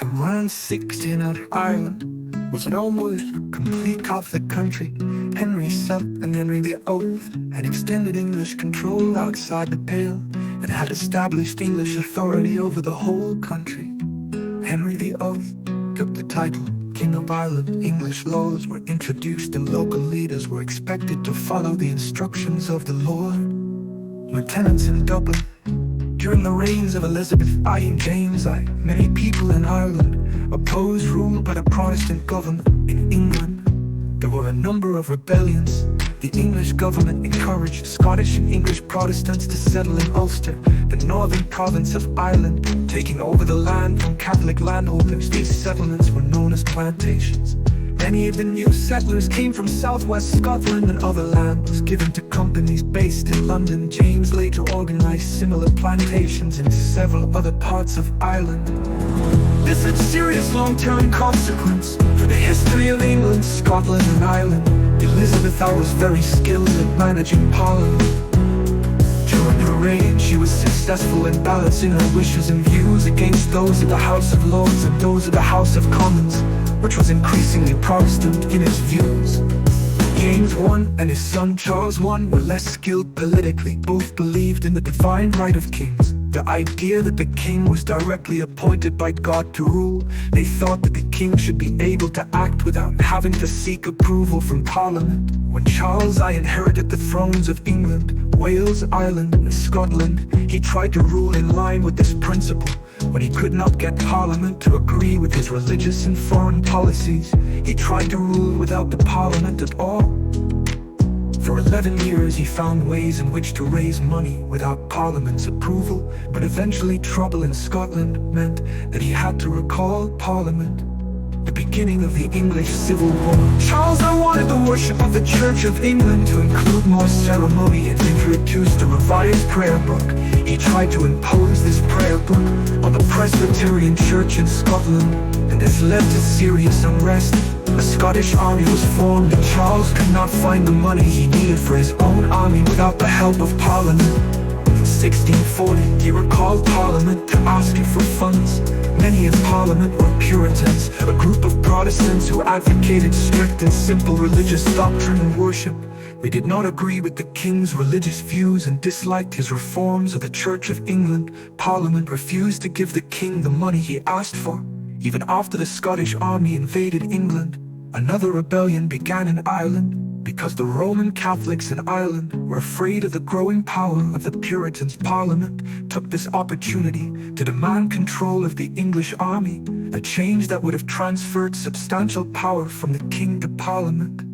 Around 16 of Ireland was an almost complete Catholic country. Henry VII and Henry VIII had extended English control outside the Pale and had established English authority over the whole country. Henry VIII took the title King of Ireland. English laws were introduced and local leaders were expected to follow the instructions of the Lord. Lieutenants in Dublin during the reigns of Elizabeth1 and James I, many people in Ireland opposed rule by the Protestant government in England. There were a number of rebellions. The English government encouraged Scottish and English Protestants to settle in Ulster, the northern province of Ireland, taking over the land from Catholic landholders. These settlements were known as plantations. Many of the new settlers came from southwest Scotland, and other land was given to companies based in London. James later organized similar plantations in several other parts of Ireland. This had serious long-term consequence for the history of England, Scotland and Ireland. Elizabeth was very skilled at managing Parliament. During her reign, she was successful in balancing her wishes and views against those of the House of Lords and those of the House of Commons, which was increasingly Protestant in its views. James I and his son Charles I were less skilled politically. Both believed in the divine right of kings, the idea that the king was directly appointed by God to rule. They thought that the king should be able to act without having to seek approval from Parliament. When Charles I inherited the thrones of England, Wales, Ireland, and Scotland, he tried to rule in line with this principle. When he could not get Parliament to agree with his religious and foreign policies, he tried to rule without the Parliament at all. For 11 years he found ways in which to raise money without Parliament's approval, but eventually trouble in Scotland meant that he had to recall Parliament. The beginning of the English Civil War. Charles I wanted the worship of the Church of England to include more ceremony and introduced a revised prayer book. He tried to impose this prayer book on the Presbyterian Church in Scotland, and this led to serious unrest. A Scottish army was formed, and Charles could not find the money he needed for his own army without the help of Parliament. In 1640, he recalled Parliament to ask him for funds. Many in Parliament were Puritans, a group of Protestants who advocated strict and simple religious doctrine and worship. They did not agree with the king's religious views and disliked his reforms of the Church of England. Parliament refused to give the king the money he asked for. Even after the Scottish army invaded England, another rebellion began in Ireland because the Roman Catholics in Ireland were afraid of the growing power of the Puritans. Parliament took this opportunity to demand control of the English army, a change that would have transferred substantial power from the king to Parliament.